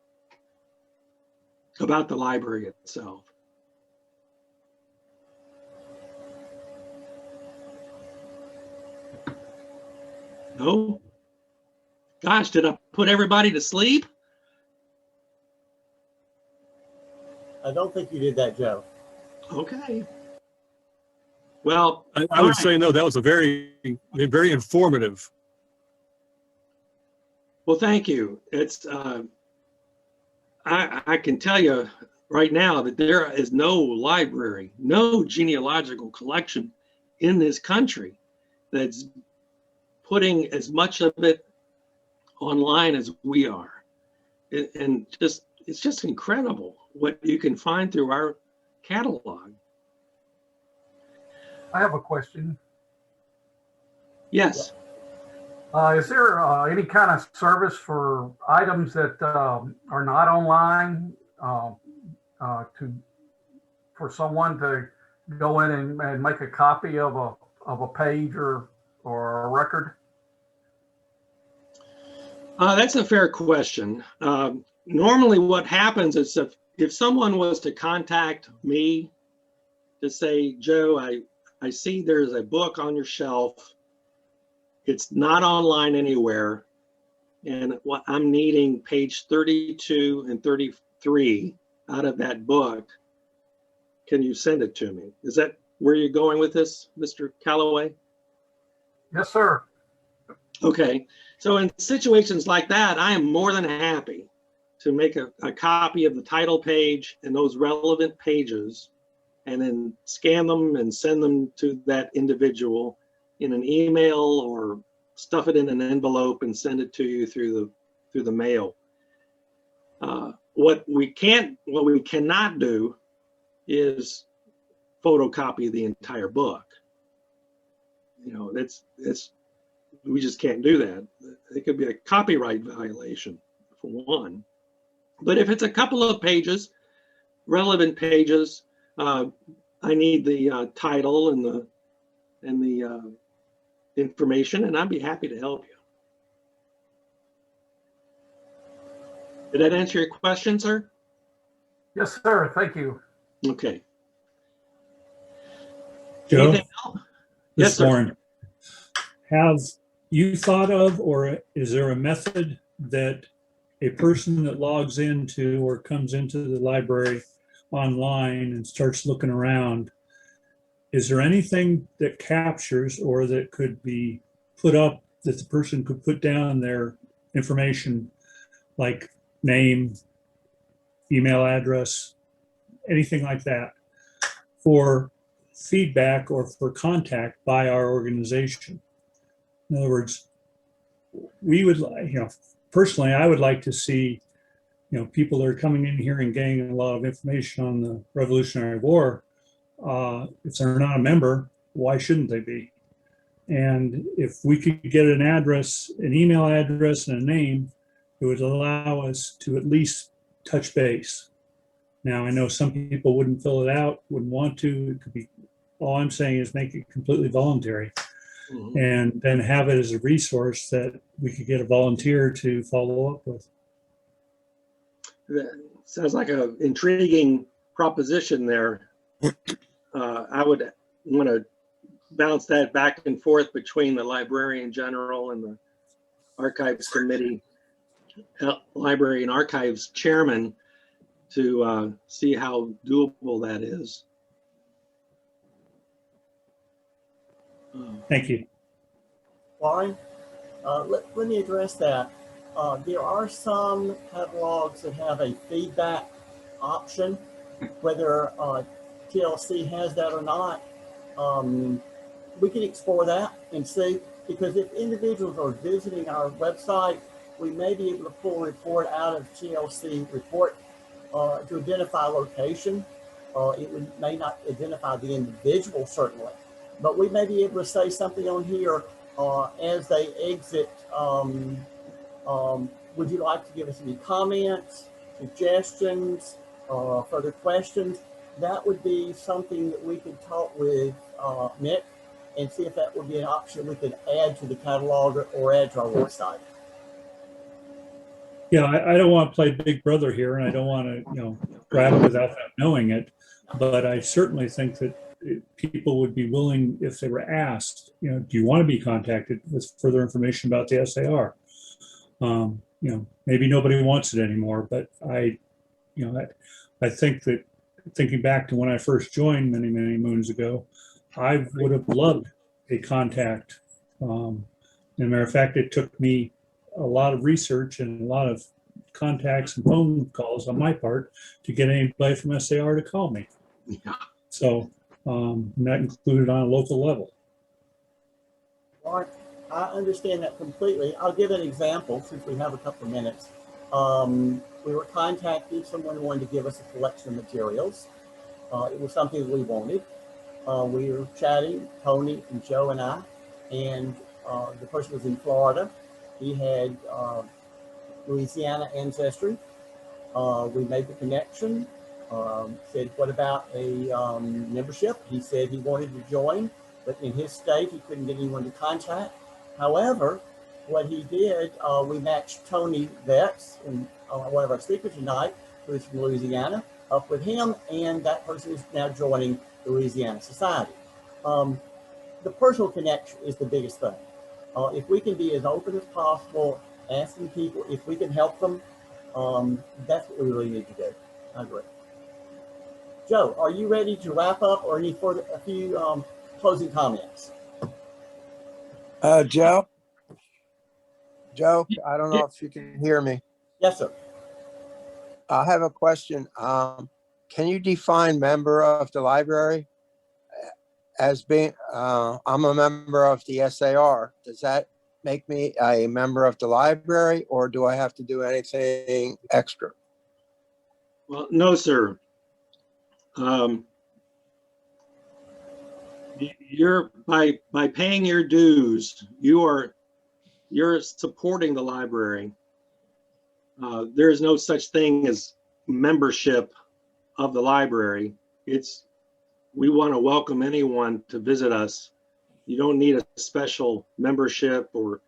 about the library itself? No? Gosh, did I put everybody to sleep? I don't think you did that, Joe. Okay. Well, I would say no, that was a very informative. Well, thank you. It's I can tell you right now that there is no library, no genealogical collection in this country that's putting as much of it online as we are. And it's just incredible what you can find through our catalog. I have a question. Yes. Is there any kind of service for items that are not online for someone to go in and make a copy of a page or a record? That's a fair question. Normally what happens is if someone was to contact me to say, Joe, I see there's a book on your shelf. It's not online anywhere. And what I'm needing page 32 and 33 out of that book. Can you send it to me? Is that where you're going with this, Mr. Calloway? Yes, sir. Okay. So in situations like that, I am more than happy to make a copy of the title page and those relevant pages, and then scan them and send them to that individual in an email or stuff it in an envelope and send it to you through the mail. What we cannot do is photocopy the entire book. You know, we just can't do that. It could be a copyright violation for one. But if it's a couple of pages, relevant pages, I need the title and the information, and I'd be happy to help you. Did that answer your question, sir? Yes, sir. Thank you. Okay. Joe, Anything else? Yes, sir. Warren, have you thought of, or is there a method that a person that logs into or comes into the library online and starts looking around, is there anything that captures or that could be put up that the person could put down their information, like name, email address, anything like that, for feedback or for contact by our organization? In other words, we would, personally, I would like to see, people that are coming in here and gaining a lot of information on the Revolutionary War. If they're not a member, why shouldn't they be? And if we could get an address, an email address and a name, it would allow us to at least touch base. Now, I know some people wouldn't fill it out, wouldn't want to. It could be, all I'm saying is make it completely voluntary. Mm-hmm. And then have it as a resource that we could get a volunteer to follow up with. That sounds like an intriguing proposition there. I would want to bounce that back and forth between the librarian general and the archives committee, library and archives chairman, to see how doable that is. Thank you. Warren, let me address that. There are some catalogs that have a feedback option, whether TLC has that or not. We can explore that and see, because if individuals are visiting our website, we may be able to pull a report out of TLC report to identify location. May not identify the individual, certainly, but we may be able to say something on here as they exit. Would you like to give us any comments, suggestions, further questions? That would be something that we could talk with Nick and see if that would be an option we could add to the catalog or add to our website. Yeah, I don't want to play Big Brother here, and I don't want to, grab it without them knowing it. But I certainly think that people would be willing, if they were asked, do you want to be contacted with further information about the SAR? Maybe nobody wants it anymore, but I think that thinking back to when I first joined many, many moons ago, I would have loved a contact. As a matter of fact, it took me a lot of research and a lot of contacts and phone calls on my part to get anybody from SAR to call me. Yeah. So that included on a local level. Mark, I understand that completely. I'll give an example since we have a couple of minutes. We were contacted, someone wanted to give us a collection of materials. It was something that we wanted. We were chatting, Tony and Joe and I, and the person was in Florida. He had Louisiana ancestry. We made the connection, said, what about a membership? He said he wanted to join, but in his state, he couldn't get anyone to contact. However, what he did, we matched Tony Vetz, and one of our speakers tonight, who is from Louisiana, up with him, and that person is now joining the Louisiana Society. The personal connection is the biggest thing. If we can be as open as possible, asking people if we can help them, that's what we really need to do. I agree. Joe, are you ready to wrap up, or any further, a few closing comments? Joe, I don't know if you can hear me. Yes, sir. I have a question. Can you define member of the library as being, I'm a member of the SAR. Does that make me a member of the library, or do I have to do anything extra? Well, no, sir. You're by paying your dues, you're supporting the library. There is no such thing as membership of the library. We want to welcome anyone to visit us. You don't need a special membership or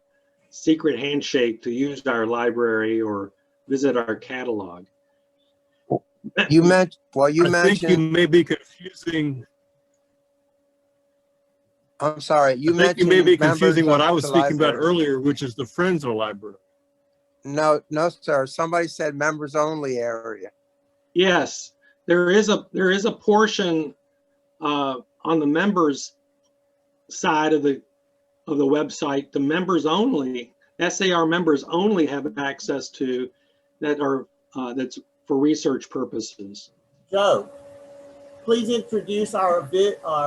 secret handshake to use our library or visit our catalog. You mentioned, I think you may be confusing. I'm sorry, I think you may be confusing what I was speaking about library earlier, which is the Friendzone library. No, sir. Somebody said members only area. Yes, there is a portion on the members side of the website, the members only, SAR members only have access to, that's for research purposes. Joe, please introduce our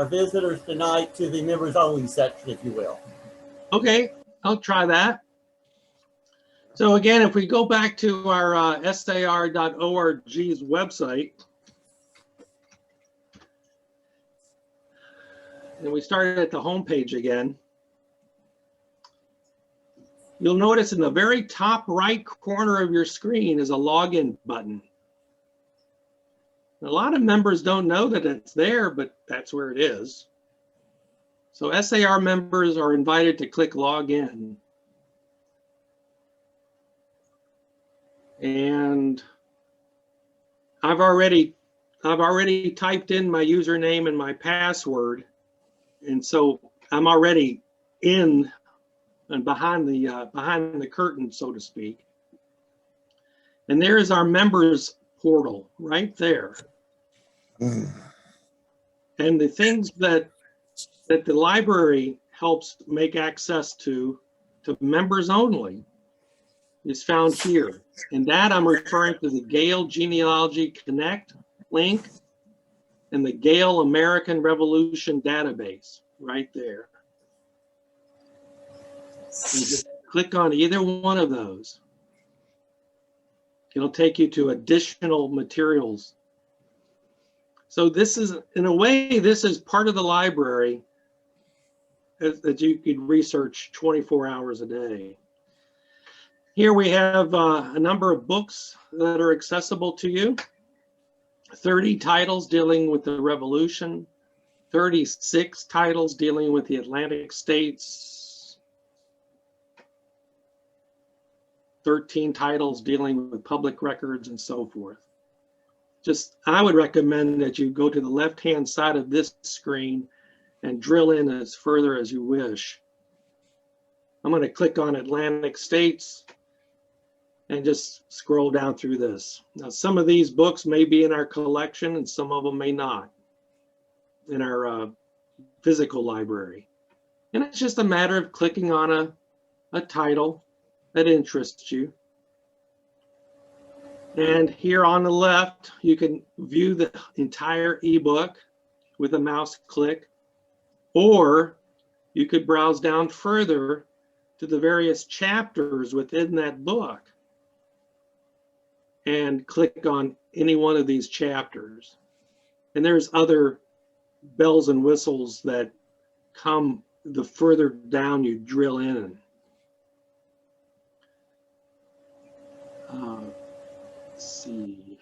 visitors tonight to the members only section, if you will. Okay, I'll try that. So again, if we go back to our SAR.org's website, and we started at the home page again, you'll notice in the very top right corner of your screen is a login button. A lot of members don't know that it's there, but that's where it is. So SAR members are invited to click login. And I've already typed in my username and my password, and so I'm already in and behind the curtain, so to speak. And there is our members portal right there. And the things that the library helps make access to members only is found here. And that I'm referring to the Gale Genealogy Connect link and the Gale American Revolution database right there. And just click on either one of those. It'll take you to additional materials. So this is, in a way, this is part of the library that you could research 24 hours a day. Here we have a number of books that are accessible to you. 30 titles dealing with the Revolution, 36 titles dealing with the Atlantic states, 13 titles dealing with public records and so forth. Just, I would recommend that you go to the left-hand side of this screen and drill in as further as you wish. I'm going to click on Atlantic states and just scroll down through this. Now, some of these books may be in our collection and some of them may not in our physical library. And it's just a matter of clicking on a title that interests you. And here on the left, you can view the entire ebook with a mouse click, or you could browse down further to the various chapters within that book and click on any one of these chapters. And there's other bells and whistles that come the further down you drill in. Let's see.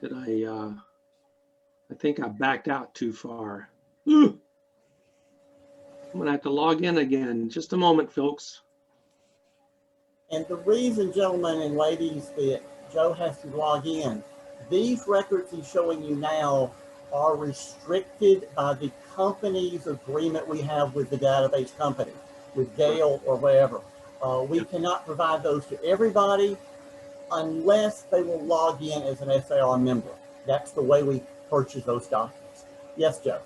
Did I think I backed out too far. Ooh. I'm gonna have to log in again. Just a moment, folks. And the reason, gentlemen and ladies, that Joe has to log in, these records he's showing you now are restricted by the company's agreement we have with the database company, with Gale or wherever. We cannot provide those to everybody unless they will log in as an SAR member. That's the way we purchase those documents. Yes, Joe.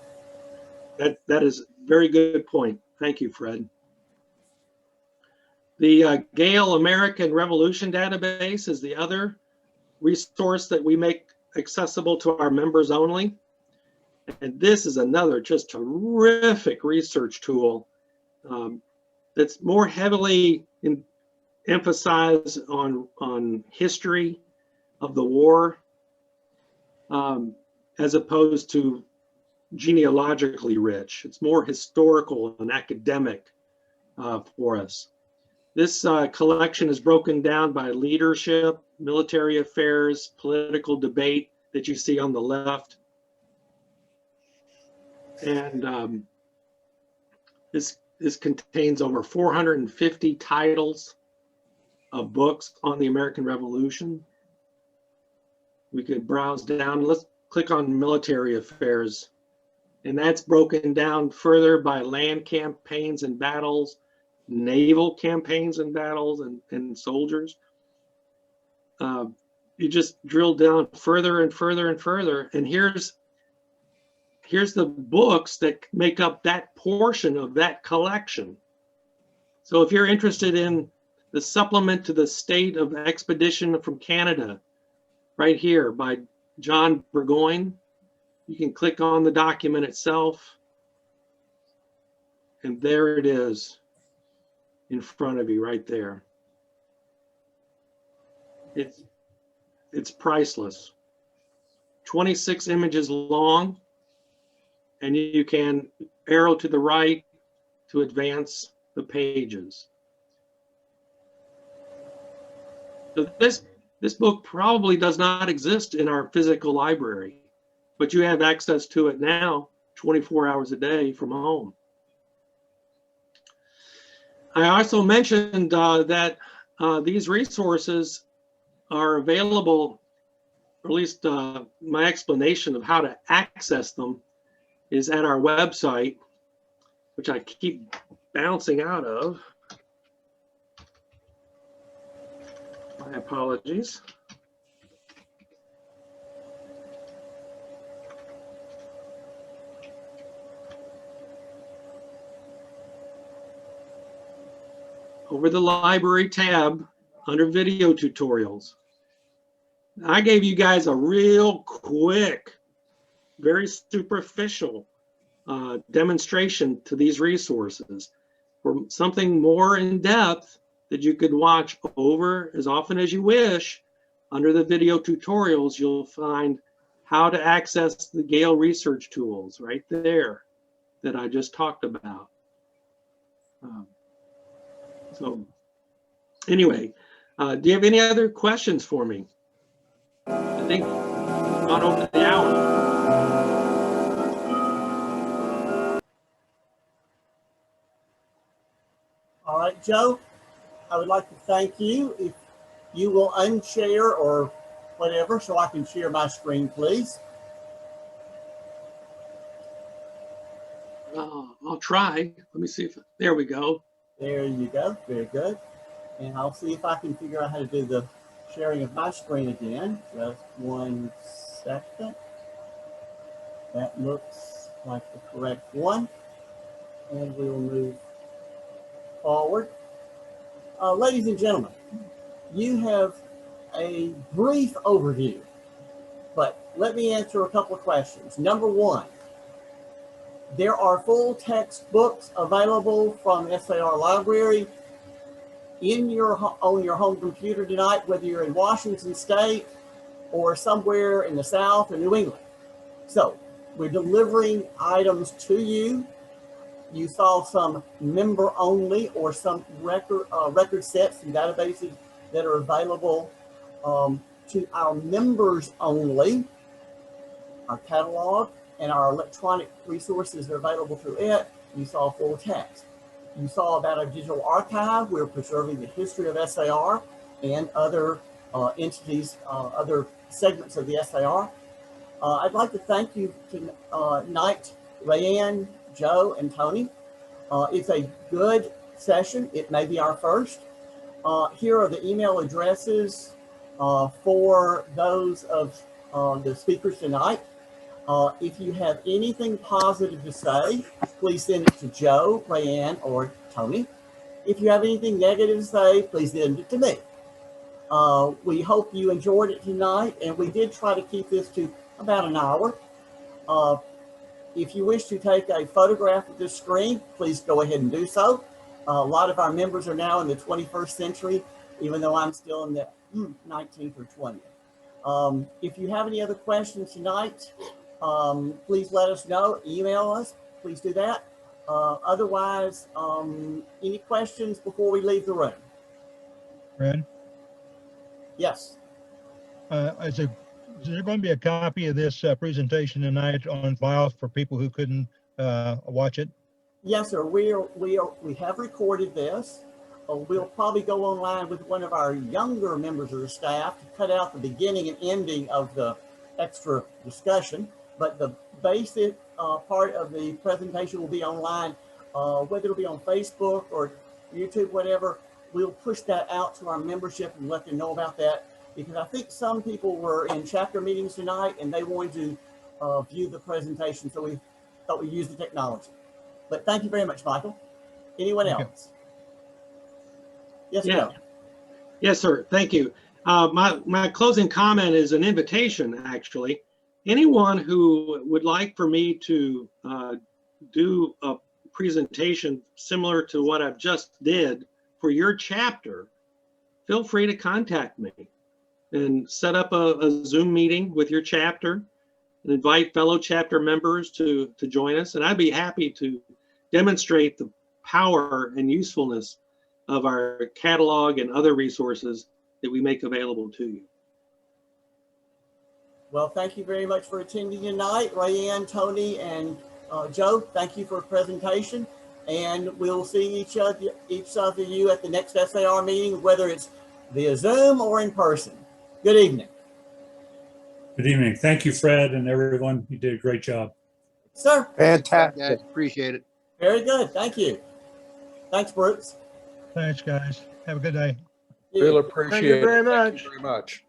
That is a very good point. Thank you, Fred. The Gale American Revolution database is the other resource that we make accessible to our members only. And this is another just terrific research tool that's more heavily emphasized on history of the war as opposed to genealogically rich. It's more historical and academic for us. This collection is broken down by leadership, military affairs, political debate that you see on the left. And this contains over 450 titles of books on the American Revolution. We could browse down. Let's click on military affairs. And that's broken down further by land campaigns and battles, naval campaigns and battles, and soldiers. You just drill down further and further and further. And here's the books that make up that portion of that collection. So if you're interested in the supplement to the State of Expedition from Canada, right here by John Burgoyne, you can click on the document itself, and there it is in front of you right there. It's priceless. 26 images long, and you can arrow to the right to advance the pages. So this book probably does not exist in our physical library, but you have access to it now 24 hours a day from home. I also mentioned that these resources are available, or at least my explanation of how to access them is at our website, which I keep bouncing out of. My apologies. over the library tab under video tutorials. I gave you guys a real quick, very superficial demonstration to these resources. For something more in depth that you could watch over as often as you wish, under the video tutorials, you'll find how to access the Gale research tools right there that I just talked about. So anyway, do you have any other questions for me? I think we've gone over the hour. All right, Joe, I would like to thank you. If you will unshare or whatever so I can share my screen, please. I'll try. Let me see if, there we go. There you go. Very good. And I'll see if I can figure out how to do the sharing of my screen again. Just 1 second. That looks like the correct one. And we will move forward. Ladies and gentlemen, you have a brief overview, but let me answer a couple of questions. Number one, there are full textbooks available from SAR Library on your home computer tonight, whether you're in Washington State or somewhere in the South or New England. So we're delivering items to you. You saw some member only or some record sets and databases that are available to our members only. Our catalog and our electronic resources are available through it. You saw full text. You saw about our digital archive. We're preserving the history of SAR and other entities, other segments of the SAR. I'd like to thank you tonight, Rayanne, Joe, and Tony. It's a good session. It may be our first. Here are the email addresses for those of the speakers tonight. If you have anything positive to say, please send it to Joe, Rayanne, or Tony. If you have anything negative to say, please send it to me. We hope you enjoyed it tonight, and we did try to keep this to about an hour. If you wish to take a photograph of this screen, please go ahead and do so. A lot of our members are now in the 21st century, even though I'm still in the 19th or 20th. If you have any other questions tonight, please let us know. Email us. Please do that. Otherwise, any questions before we leave the room? Fred? Yes. Is there going to be a copy of this presentation tonight on file for people who couldn't watch it? Yes, sir. We have recorded this. We'll probably go online with one of our younger members of the staff to cut out the beginning and ending of the extra discussion. But the basic part of the presentation will be online, whether it'll be on Facebook or YouTube, whatever. We'll push that out to our membership and let them know about that, because I think some people were in chapter meetings tonight and they wanted to view the presentation, so we thought we'd use the technology. But thank you very much, Michael. Anyone else? Yes, yeah. Joe. Yes, sir. Thank you. My closing comment is an invitation, actually. Anyone who would like for me to do a presentation similar to what I've just did for your chapter, feel free to contact me and set up a Zoom meeting with your chapter and invite fellow chapter members to join us. And I'd be happy to demonstrate the power and usefulness of our catalog and other resources that we make available to you. Well, thank you very much for attending tonight. Rayanne, Tony, and Joe, thank you for a presentation. And we'll see each of you at the next SAR meeting, whether it's via Zoom or in person. Good evening. Good evening. Thank you, Fred, and everyone. You did a great job. Sir. Fantastic. Guys, appreciate it. Very good. Thank you. Thanks, Brooks. Thanks, guys. Have a good day. We'll appreciate it. Thank you very much. Thank you very much.